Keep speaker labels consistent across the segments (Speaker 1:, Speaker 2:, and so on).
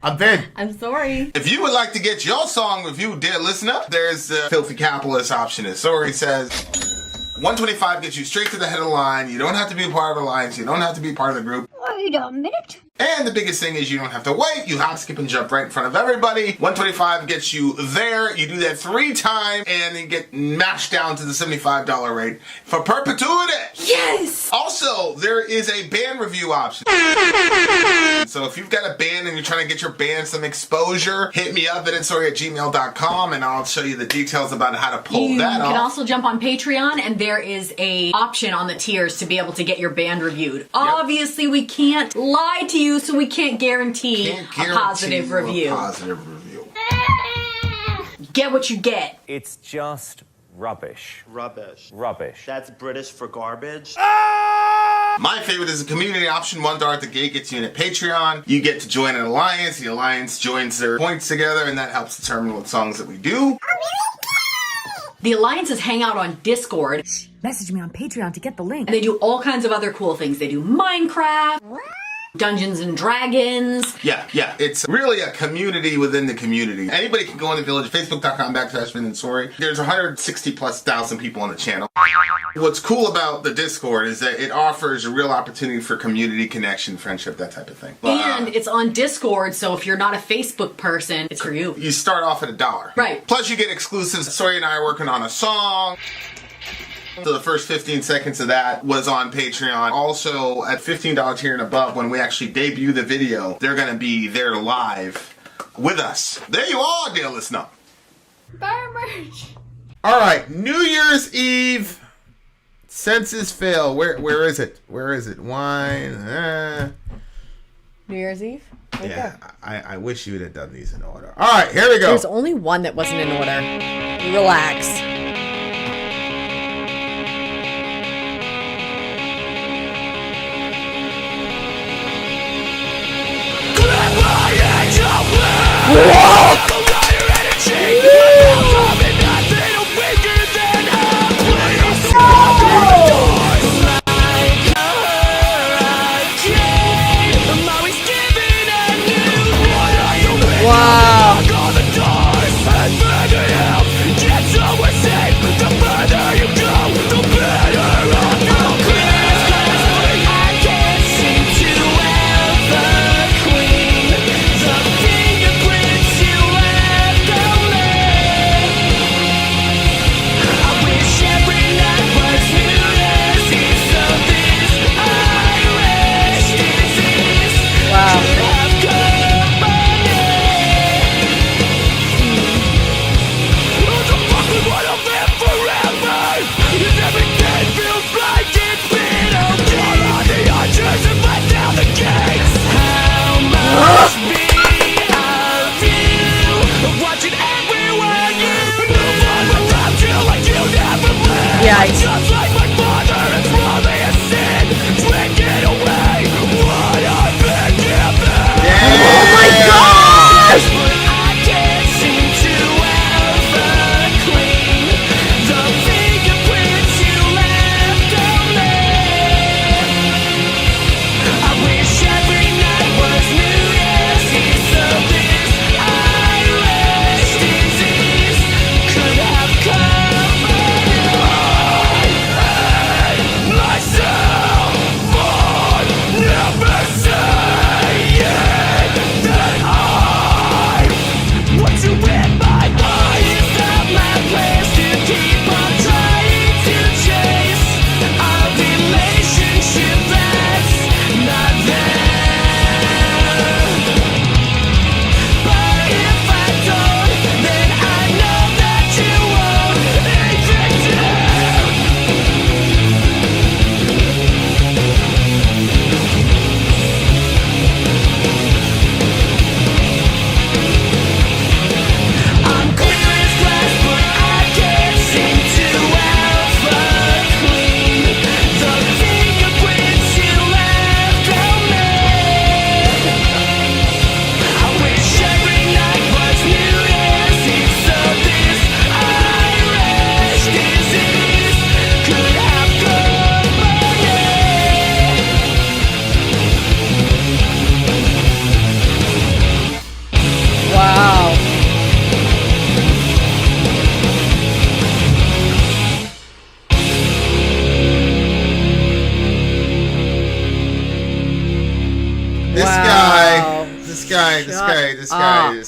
Speaker 1: I'm Vin.
Speaker 2: I'm Sori.
Speaker 1: If you would like to get your song reviewed, dear listener, there's the filthy capitalist option. As Sori says, 125 gets you straight to the head of the line. You don't have to be a part of the alliance. You don't have to be part of the group.
Speaker 3: Wait a minute.
Speaker 1: And the biggest thing is you don't have to wait. You hop, skip, and jump right in front of everybody. 125 gets you there. You do that 3 times, and then get mashed down to the $75 rate for perpetuity.
Speaker 2: Yes!
Speaker 1: Also, there is a band review option. So if you've got a band and you're trying to get your band some exposure, hit me up at vinsori@gmail.com, and I'll show you the details about how to pull that off.
Speaker 2: You can also jump on Patreon, and there is a option on the tiers to be able to get your band reviewed. Yep. Obviously, we can't lie to you, so we can't guarantee a positive review. Get what you get.
Speaker 4: It's just rubbish.
Speaker 5: Rubbish.
Speaker 4: Rubbish.
Speaker 5: That's British for garbage.
Speaker 1: My favorite is the community option. $1 at the gate gets you in at Patreon. You get to join an alliance. The alliance joins their points together, and that helps determine what songs that we do.
Speaker 2: The alliances hang out on Discord.
Speaker 6: Message me on Patreon to get the link.
Speaker 2: And they do all kinds of other cool things. They do Minecraft, Dungeons and Dragons.
Speaker 1: Yeah. It's really a community within the community. Anybody can go on the Village, Facebook.com/Vin and Sori. There's 160,000+ people on the channel. What's cool about the Discord is that it offers a real opportunity for community connection, friendship, that type of thing.
Speaker 2: And it's on Discord, so if you're not a Facebook person, it's for you.
Speaker 1: You start off at $1.
Speaker 2: Right.
Speaker 1: Plus you get exclusives. Sori and I are working on a song. So the first 15 seconds of that was on Patreon. Also, at $15 tier and above, when we actually debut the video, they're going to be there live with us. There you are, dear listener.
Speaker 2: Buy merch.
Speaker 1: All right, New Year's Eve. Census fail. Where is it? Where is it? Wine.
Speaker 7: New Year's Eve? Right
Speaker 1: Yeah,
Speaker 7: there.
Speaker 1: I wish you would have done these in order. All right, here we go.
Speaker 7: There's only one that wasn't in order. Relax. Wow.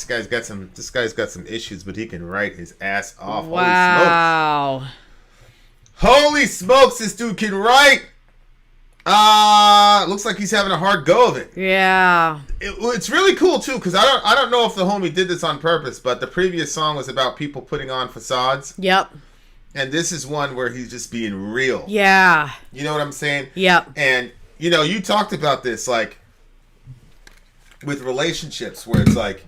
Speaker 1: guy's got some issues, but he can write his ass off.
Speaker 7: Wow.
Speaker 1: Holy smokes, this dude can write. Looks like he's having a hard go of it.
Speaker 7: Yeah.
Speaker 1: It's really cool too, because I don't know if the homie did this on purpose, but the previous song was about people putting on facades.
Speaker 7: Yep.
Speaker 1: And this is one where he's just being real.
Speaker 7: Yeah.
Speaker 1: You know what I'm saying?
Speaker 7: Yep.
Speaker 1: And you talked about this like with relationships, where it's like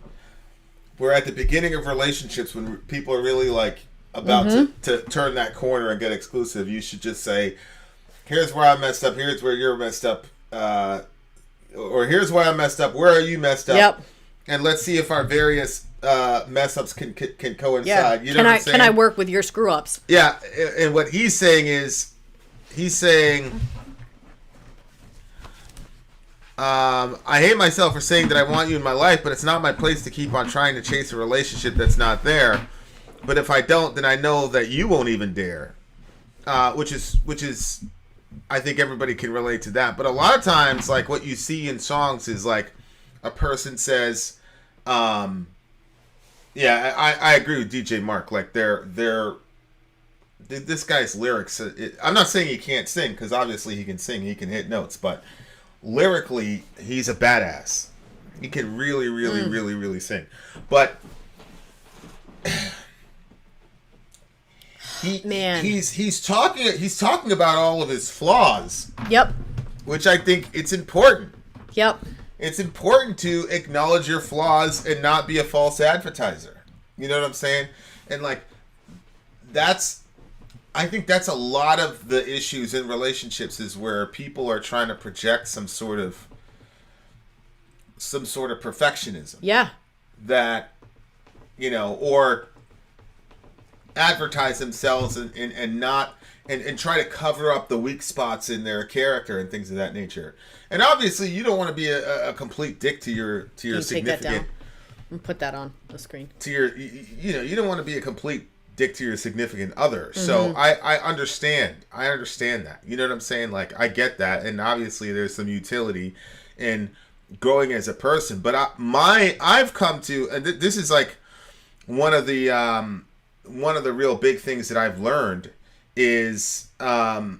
Speaker 1: we're at the beginning of relationships when people are really like about to turn that corner and get exclusive. You should just say, here's where I messed up, here's where you're messed up, or here's where I messed up, where are you messed up?
Speaker 7: Yep.
Speaker 1: And let's see if our various mess ups can coincide.
Speaker 7: Yeah.
Speaker 1: You know what I'm saying?
Speaker 7: Can I work with your screw ups?
Speaker 1: Yeah, and what he's saying is, I hate myself for saying that I want you in my life, but it's not my place to keep on trying to chase a relationship that's not there. But if I don't, then I know that you won't even dare. Which is, I think everybody can relate to that. But a lot of times, like what you see in songs is like a person says, I agree with DJ Mark. Like this guy's lyrics. I'm not saying he can't sing, because obviously he can sing, he can hit notes, but lyrically, he's a badass. He can really, really, really, really sing. But he's talking about all of his flaws.
Speaker 7: Yep.
Speaker 1: Which I think it's important.
Speaker 7: Yep.
Speaker 1: It's important to acknowledge your flaws and not be a false advertiser. You know what I'm saying? And like I think that's a lot of the issues in relationships, is where people are trying to project some sort of perfectionism.
Speaker 7: Yeah.
Speaker 1: That, or advertise themselves and not and try to cover up the weak spots in their character and things of that nature. And obviously, you don't want to be a complete dick to your significant.
Speaker 7: Take that down and put that on the screen.
Speaker 1: To your, you don't want to be a complete dick to your significant other. So I understand that. You know what I'm saying? Like, I get that, and obviously there's some utility in growing as a person. But I've come to, and this is like one of the real big things that I've learned is, a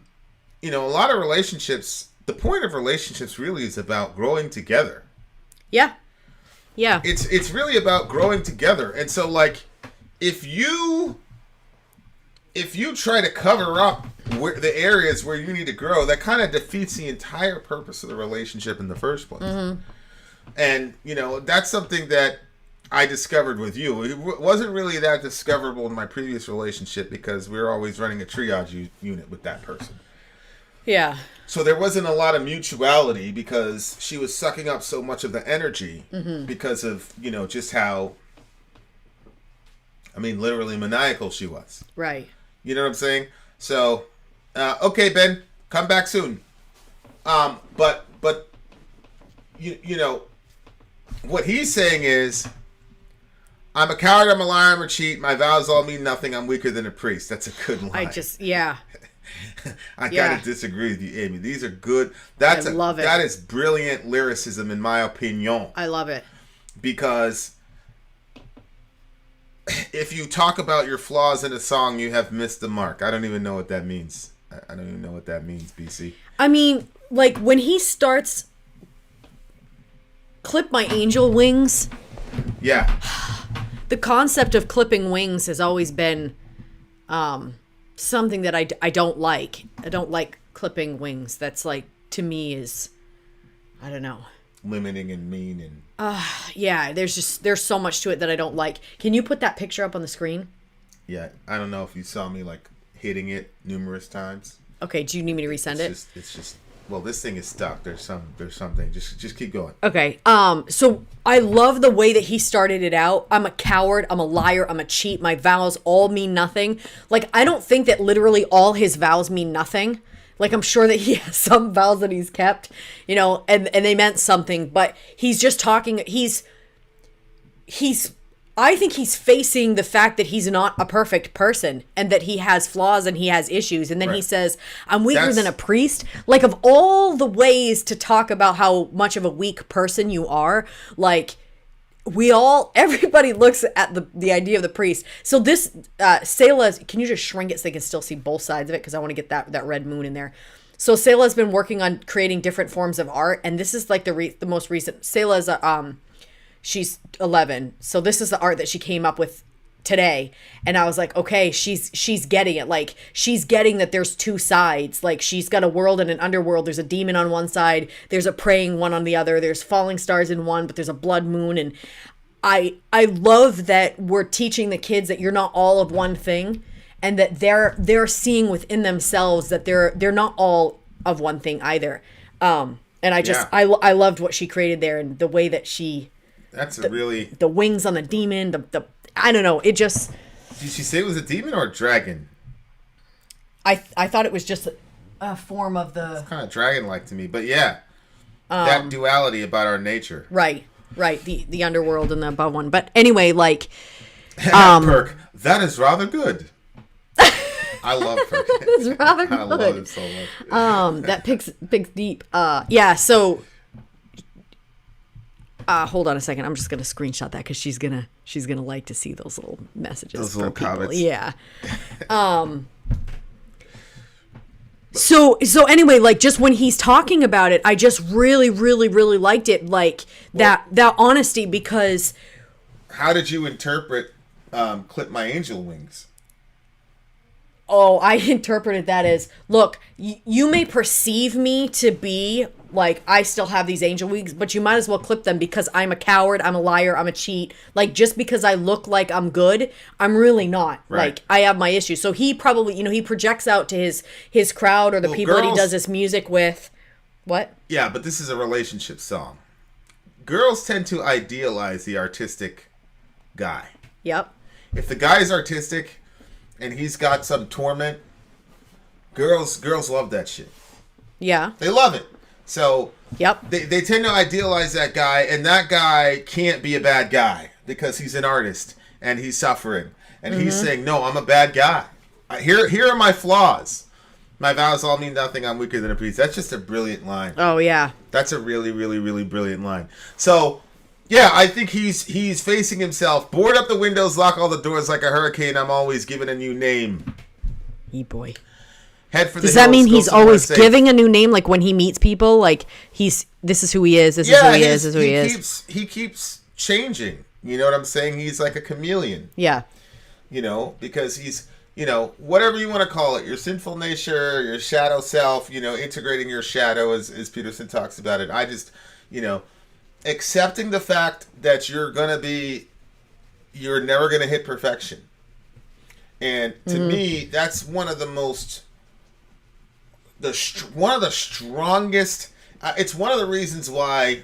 Speaker 1: lot of relationships. The point of relationships really is about growing together. Yeah. Yeah. It's really about growing together. And so, like, if you try to cover up the areas where you need to grow, that kind of defeats the entire purpose of the relationship in the first place. Mm-hmm. And, that's something that I discovered with you. It wasn't really that discoverable in my previous relationship, because we were always running a triage unit with that person. Yeah. So there wasn't a lot of mutuality, because she was sucking up so much of the energy because of, just how, literally maniacal she was. Right. You know what I'm saying? So, okay, Ben, come back soon. But what he's saying is, I'm a coward, I'm a liar, I'm a cheat, my vows all mean nothing, I'm weaker than a priest. That's a good line. I gotta disagree with you, Amy. These are good. I love it. That is brilliant lyricism, in my opinion. I love it. Because if you talk about your flaws in a song, you have missed the mark. I don't even know what that means. I don't even know what that means, BC.
Speaker 7: Like when he starts, clip my angel wings. Yeah. The concept of clipping wings has always been something that I don't like. I don't like clipping wings. That's like, to me, is, I don't know,
Speaker 1: limiting and mean and
Speaker 7: yeah, there's so much to it that I don't like. Can you put that picture up on the screen?
Speaker 1: Yeah, I don't know if you saw me like hitting it numerous times.
Speaker 7: Okay, do you need me to resend it?
Speaker 1: It's just well, this thing is stuck. There's something. Just keep going.
Speaker 7: Okay. So I love the way that he started it out. I'm a coward, I'm a liar, I'm a cheat, my vows all mean nothing. Like, I don't think that literally all his vows mean nothing. Like, I'm sure that he has some vows that he's kept, and they meant something, but he's just talking, I think he's facing the fact that he's not a perfect person and that he has flaws and he has issues. And then he says, I'm weaker than a priest. Like, of all the ways to talk about how much of a weak person you are, like, everybody looks at the idea of the priest. So this Selah, can you just shrink it so they can still see both sides of it, because I want to get that red moon in there. So Selah's been working on creating different forms of art, and this is like the most recent. Selah's she's 11, so this is the art that she came up with today, and I was like, okay, she's getting it. Like, she's getting that there's two sides. Like, she's got a world and an underworld. There's a demon on one side, there's a praying one on the other, there's falling stars in one, but there's a blood moon. And I love that we're teaching the kids that you're not all of one thing, and that they're seeing within themselves that they're not all of one thing either. And I loved what she created there, and the way that the wings on the demon, the I don't know. It just.
Speaker 1: Did she say it was a demon or a dragon?
Speaker 7: I thought it was just a form of the.
Speaker 1: It's kind of dragon-like to me, but yeah, that duality about our nature.
Speaker 7: Right. The underworld and the above one. But anyway, like.
Speaker 1: Perk. That is rather good. I love Perk.
Speaker 7: It's rather good.
Speaker 1: I love it so much.
Speaker 7: That picks deep. Yeah. So. Hold on a second. I'm just gonna screenshot that because she's gonna like to see those little messages.
Speaker 1: Those little comments.
Speaker 7: Yeah. So anyway, like, just when he's talking about it, I just really, really, really liked it. Like, that honesty, because.
Speaker 1: How did you interpret "Clip My Angel Wings"?
Speaker 7: Oh, I interpreted that as, look, you may perceive me to be like, I still have these angel wings, but you might as well clip them, because I'm a coward, I'm a liar, I'm a cheat. Like, just because I look like I'm good, I'm really not.
Speaker 1: Right.
Speaker 7: Like, I have my issues. So he probably, he projects out to his crowd, or the people that he does this music with. What?
Speaker 1: Yeah, but this is a relationship song. Girls tend to idealize the artistic guy.
Speaker 7: Yep.
Speaker 1: If the guy is artistic and he's got some torment, girls love that shit.
Speaker 7: Yeah.
Speaker 1: They love it. So
Speaker 7: yep.
Speaker 1: They tend to idealize that guy, and that guy can't be a bad guy because he's an artist and he's suffering. And he's saying, no, I'm a bad guy. Here are my flaws. My vows all mean nothing. I'm weaker than a priest. That's just a brilliant line.
Speaker 7: Oh, yeah.
Speaker 1: That's a really, really, really brilliant line. So, yeah, I think he's facing himself. Board up the windows, lock all the doors like a hurricane. I'm always giving a new name.
Speaker 7: Boy.
Speaker 1: Head for the
Speaker 7: Does that
Speaker 1: hills,
Speaker 7: mean
Speaker 1: go
Speaker 7: he's
Speaker 1: somewhere
Speaker 7: always
Speaker 1: safe.
Speaker 7: giving a new name? Like, when he meets people, like, this is who he is, this is who he is, this is who he is.
Speaker 1: He keeps changing. You know what I'm saying? He's like a chameleon.
Speaker 7: Yeah.
Speaker 1: Because he's, whatever you want to call it, your sinful nature, your shadow self, integrating your shadow, as Peterson talks about it. I just, accepting the fact that you're never going to hit perfection. And to me, that's one of the strongest, it's one of the reasons why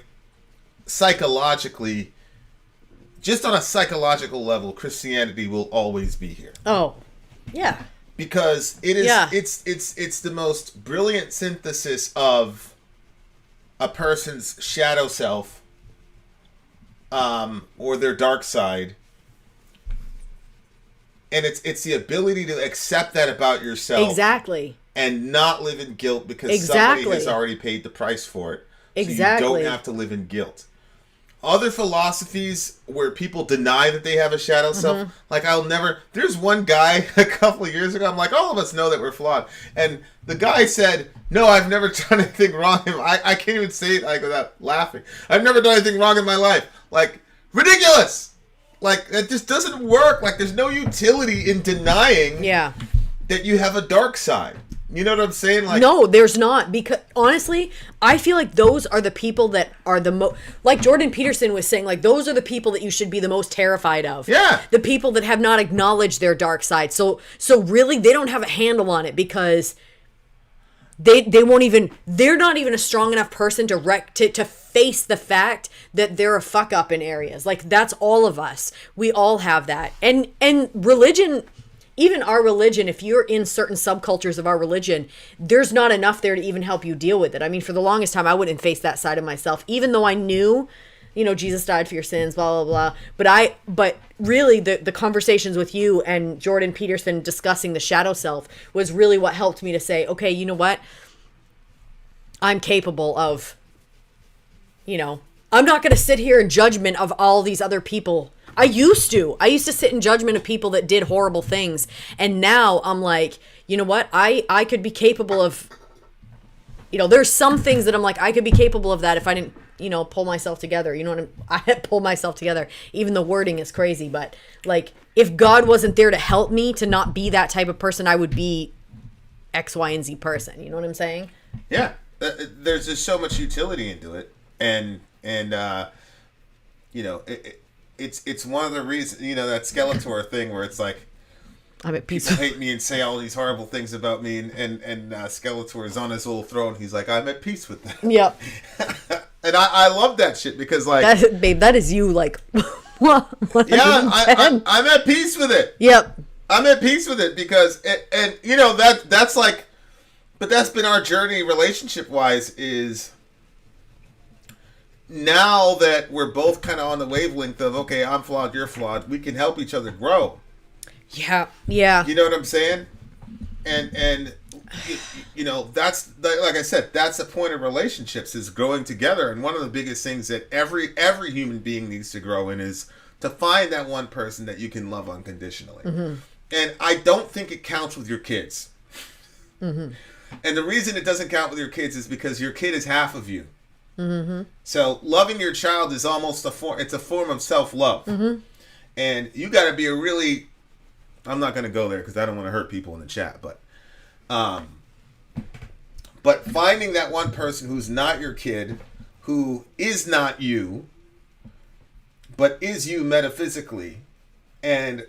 Speaker 1: psychologically, just on a psychological level, Christianity will always be here.
Speaker 7: Oh, yeah.
Speaker 1: Because it is, it's the most brilliant synthesis of a person's shadow self, or their dark side. And it's the ability to accept that about yourself.
Speaker 7: Exactly.
Speaker 1: And not live in guilt because somebody has already paid the price for it.
Speaker 7: Exactly.
Speaker 1: So you don't have to live in guilt. Other philosophies where people deny that they have a shadow self, like there's one guy a couple of years ago, I'm like, all of us know that we're flawed. And the guy said, no, I've never done anything wrong. I can't even say it like without laughing. I've never done anything wrong in my life. Like, ridiculous! Like, that just doesn't work. Like, there's no utility in denying that you have a dark side. You know what I'm saying? Like,
Speaker 7: no, there's not. Because, honestly, I feel like those are the people that are the most... Like Jordan Peterson was saying, like, those are the people that you should be the most terrified of.
Speaker 1: Yeah.
Speaker 7: The people that have not acknowledged their dark side. So really, they don't have a handle on it, because they won't even... They're not even a strong enough person to face the fact that they're a fuck up in areas. Like, that's all of us. We all have that. And religion, even our religion, if you're in certain subcultures of our religion, there's not enough there to even help you deal with it. I mean, for the longest time, I wouldn't face that side of myself, even though I knew, Jesus died for your sins, blah, blah, blah. But really, the conversations with you and Jordan Peterson discussing the shadow self was really what helped me to say, okay, you know what? I'm capable of, I'm not going to sit here in judgment of all these other people. I used to sit in judgment of people that did horrible things. And now I'm like, you know what? I could be capable of, there's some things that I'm like, I could be capable of that if I didn't, pull myself together. You know what I pull myself together. Even the wording is crazy. But like, if God wasn't there to help me to not be that type of person, I would be X, Y, and Z person. You know what I'm saying?
Speaker 1: Yeah. There's just so much utility into it. And it's one of the reasons, that Skeletor thing where it's like,
Speaker 7: I'm at peace.
Speaker 1: People hate me and say all these horrible things about me, and Skeletor is on his little throne. He's like, I'm at peace with that.
Speaker 7: Yep.
Speaker 1: And I love that shit because, like,
Speaker 7: that is you, like, what?
Speaker 1: Yeah, I'm at peace with it.
Speaker 7: Yep.
Speaker 1: I'm at peace with it because, that's like, but that's been our journey relationship wise. Is now that we're both kind of on the wavelength of, okay, I'm flawed, you're flawed, we can help each other grow.
Speaker 7: Yeah. You
Speaker 1: know what I'm saying? And that's, like I said, that's the point of relationships, is growing together. And one of the biggest things that every human being needs to grow in is to find that one person that you can love unconditionally. Mm-hmm. And I don't think it counts with your kids. Mm-hmm. And the reason it doesn't count with your kids is because your kid is half of you. Mm-hmm. So loving your child is almost it's a form of self-love. Mm-hmm. And you got to be I'm not going to go there because I don't want to hurt people in the chat, but finding that one person who's not your kid, who is not you, but is you metaphysically, and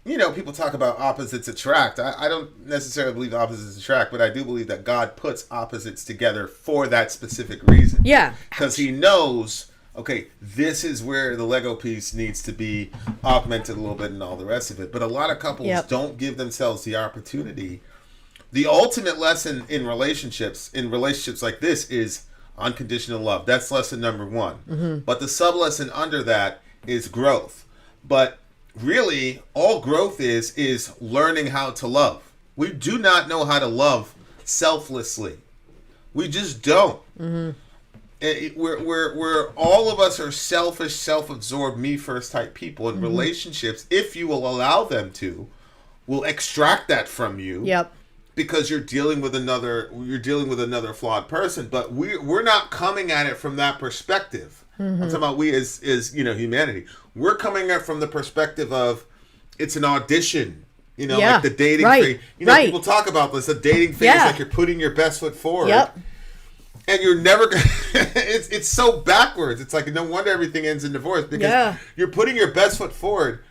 Speaker 1: people talk about opposites attract. I don't necessarily believe opposites attract, but I do believe that God puts opposites together for that specific reason.
Speaker 7: Yeah.
Speaker 1: Because he knows, okay, this is where the Lego piece needs to be augmented a little bit and all the rest of it. But a lot of couples don't give themselves the opportunity. The ultimate lesson in relationships like this is unconditional love. That's lesson number 1. Mm-hmm. But the sub-lesson under that is growth. But really, all growth is learning how to love. We do not know how to love selflessly. We just don't. Mm-hmm. We're all of us are selfish, self-absorbed, me first type people, and relationships, if you will allow them to, will extract that from you. Yep. Because you're dealing with another flawed person, but we're not coming at it from that perspective. Mm-hmm. I'm talking about we as humanity. We're coming at it from the perspective of it's an audition. Like the dating phase. People talk about this. The dating phase, like you're putting your best foot forward. Yep. And you're never gonna it's so backwards. It's like, no wonder everything ends in divorce, because you're putting your best foot forward,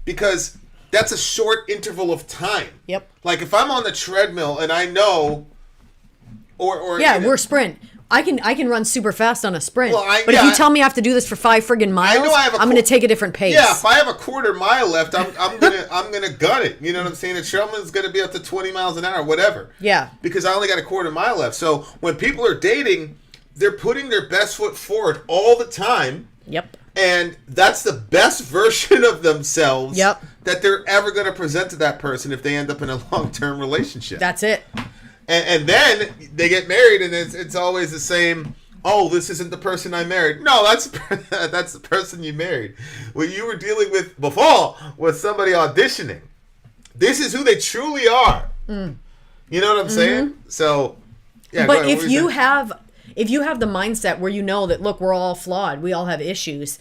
Speaker 1: because that's a short interval of time. Yep. Like if I'm on the treadmill and I know we're sprint.
Speaker 7: I can run super fast on a sprint. But if you tell me I have to do this for 5 friggin' miles, I'm going to take a different pace.
Speaker 1: Yeah, if I have a quarter mile left, I'm gonna gun it. You know what I'm saying? And Sherman's gonna be up to 20 miles an hour, whatever. Yeah. Because I only got a quarter mile left. So when people are dating, they're putting their best foot forward all the time. Yep. And that's the best version of themselves that they're ever going to present to that person if they end up in a long-term relationship.
Speaker 7: That's it.
Speaker 1: And then they get married, and it's always the same. Oh, this isn't the person I married. No, that's the person you married. What you were dealing with before was somebody auditioning. This is who they truly are. Mm. You know what I'm saying? So, yeah.
Speaker 7: But if you have the mindset where you know that, look, we're all flawed, we all have issues,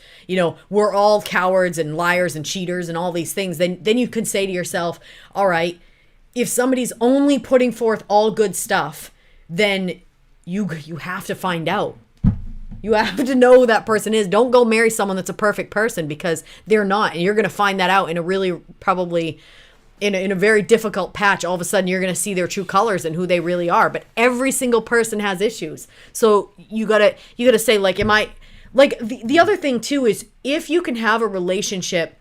Speaker 7: we're all cowards and liars and cheaters and all these things, then you could say to yourself, all right, if somebody's only putting forth all good stuff, then you have to find out. You have to know who that person is. Don't go marry someone that's a perfect person, because they're not. And you're going to find that out in a really, probably in a very difficult patch. All of a sudden, you're going to see their true colors and who they really are. But every single person has issues. So you gotta say, like, am I, like, the other thing too is, if you can have a relationship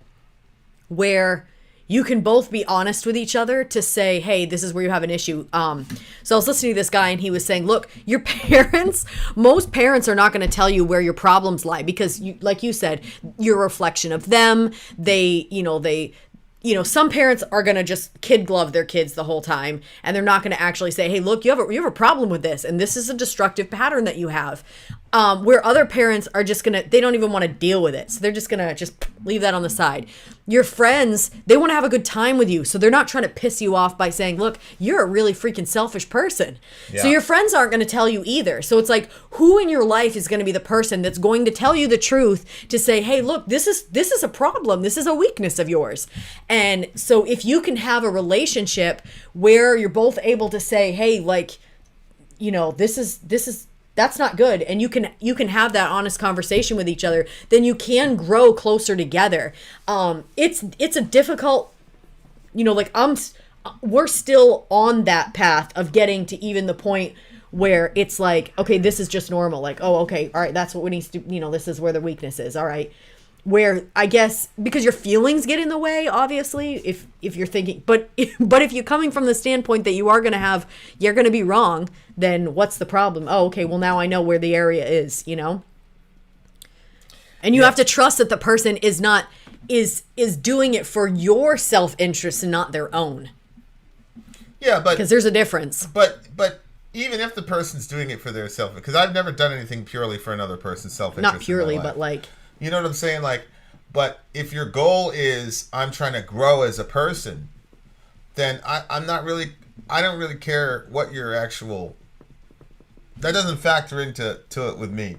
Speaker 7: where you can both be honest with each other to say, hey, this is where you have an issue. So I was listening to this guy, and he was saying, look, your parents, most parents are not going to tell you where your problems lie, because you, like you said, you're a reflection of them. They some parents are going to just kid glove their kids the whole time, and they're not going to actually say, hey, look, you have a problem with this, and this is a destructive pattern that you have. Where other parents are just going to, they don't even want to deal with it. So they're just going to just leave that on the side. Your friends, they want to have a good time with you. So they're not trying to piss you off by saying, look, you're a really freaking selfish person. Yeah. So your friends aren't going to tell you either. So it's like, who in your life is going to be the person that's going to tell you the truth to say, hey, look, this is a problem. This is a weakness of yours. And so if you can have a relationship where you're both able to say, hey, like, this is that's not good, and you can have that honest conversation with each other, then you can grow closer together. It's a difficult, we're still on that path of getting to even the point where it's like, okay, this is just normal. Like, oh, okay, all right, that's what needs to, this is where the weakness is. All right. Where I guess because your feelings get in the way, obviously, if you're thinking, but if you're coming from the standpoint that you're going to be wrong, then what's the problem? Oh, okay, well now I know where the area is, And you have to trust that the person is doing it for your self-interest and not their own.
Speaker 1: Yeah, but
Speaker 7: because there's a difference.
Speaker 1: But even if the person's doing it for their self, because I've never done anything purely for another person's self-interest.
Speaker 7: Not purely, but like.
Speaker 1: You know what I'm saying? Like, but if your goal is I'm trying to grow as a person, then I don't really care what your actual. That doesn't factor into it with me.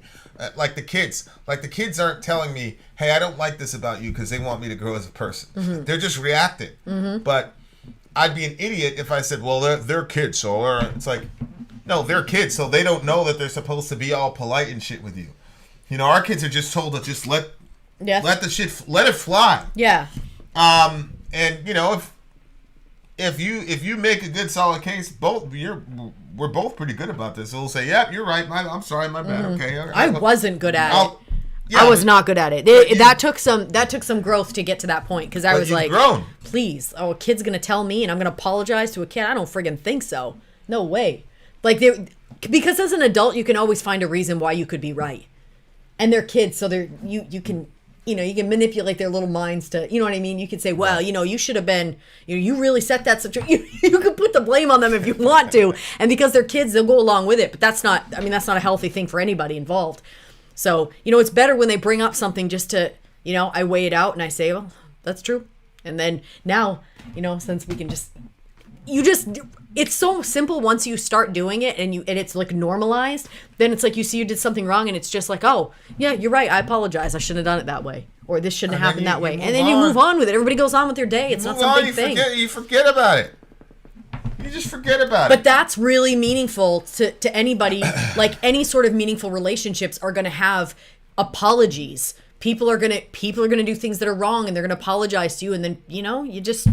Speaker 1: Like the kids aren't telling me, hey, I don't like this about you because they want me to grow as a person. Mm-hmm. They're just reacting. Mm-hmm. But I'd be an idiot if I said, well, they're kids, so it's like, no, they're kids, so they don't know that they're supposed to be all polite and shit with you. Our kids are just told to just let it fly.
Speaker 7: Yeah.
Speaker 1: And if you make a good solid case, we're both pretty good about this. So we'll say, yeah, you're right. I'm sorry, my bad. Mm-hmm. Okay.
Speaker 7: I wasn't good at it. Yeah, I was not good at it. That took some growth to get to that point because I was like,
Speaker 1: grown.
Speaker 7: Please, a kid's gonna tell me, and I'm gonna apologize to a kid. I don't friggin' think so. No way. Like because as an adult, you can always find a reason why you could be right. And they're kids, so you can manipulate their little minds to, you know what I mean? You could say, well, you should have been, you really set that situation. You can put the blame on them if you want to. And because they're kids, they'll go along with it. But that's not a healthy thing for anybody involved. So, it's better when they bring up something just to, I weigh it out and I say, well, that's true. And then now, since we can it's so simple once you start doing it and it's like normalized, then it's like you see you did something wrong and it's just like, oh, yeah, you're right. I apologize. I shouldn't have done it that way. Or this shouldn't have happened that way. And then you move on with it. Everybody goes on with their day. It's not some big thing.
Speaker 1: You forget about it. You just forget about it.
Speaker 7: But that's really meaningful to anybody. Like any sort of meaningful relationships are going to have apologies. People are going to do things that are wrong and they're going to apologize to you. And then, you just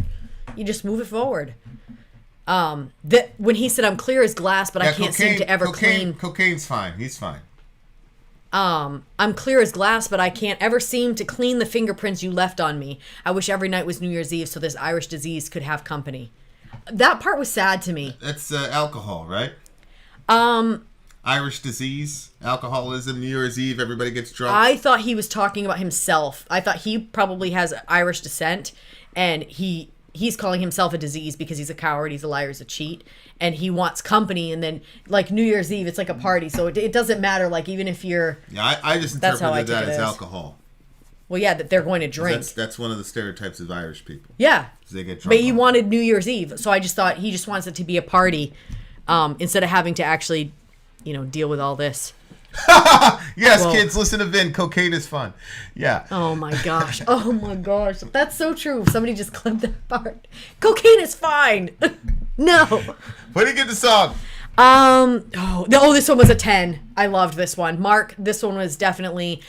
Speaker 7: move it forward. That when he said I'm clear as glass, but I can't seem to ever clean.
Speaker 1: Cocaine's fine. He's fine.
Speaker 7: I'm clear as glass, but I can't ever seem to clean the fingerprints you left on me. I wish every night was New Year's Eve so this Irish disease could have company. That part was sad to me.
Speaker 1: That's alcohol, right? Irish disease, alcoholism, New Year's Eve, everybody gets drunk.
Speaker 7: I thought he was talking about himself. I thought he probably has Irish descent, and he's calling himself a disease because he's a coward, he's a liar, he's a cheat, and he wants company. And then, like New Year's Eve, it's like a party, so it doesn't matter. Like even if you're,
Speaker 1: yeah, I just interpreted that as alcohol.
Speaker 7: Well, yeah, that they're going to drink.
Speaker 1: That's one of the stereotypes of Irish people.
Speaker 7: Yeah,
Speaker 1: they get drunk.
Speaker 7: But he wanted New Year's Eve, so I just thought he just wants it to be a party, instead of having to actually, deal with all this.
Speaker 1: Yes, whoa. Kids, listen to Vin. Cocaine is fun. Yeah.
Speaker 7: Oh my gosh. Oh my gosh. That's so true. Somebody just clipped that part. Cocaine is fine. No.
Speaker 1: What did you get the song?
Speaker 7: This one was a 10. I loved this one. Mark, this one was definitely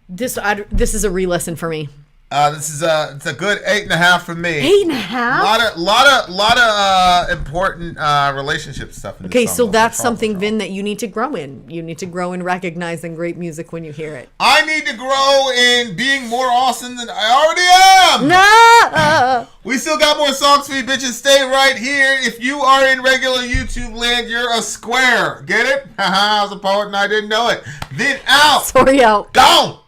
Speaker 7: this is a re-listen for me.
Speaker 1: It's a good 8.5 from me.
Speaker 7: 8.5?
Speaker 1: Lot of important relationship stuff in this song.
Speaker 7: Okay, so that's something, Vin, that you need to grow in. You need to grow in recognizing great music when you hear it.
Speaker 1: I need to grow in being more awesome than I already am.
Speaker 7: No.
Speaker 1: We still got more songs for you, bitches. Stay right here. If you are in regular YouTube land, you're a square. Get it? Haha, I was a poet and I didn't know it. Vin out.
Speaker 7: Sorry out.
Speaker 1: Gone.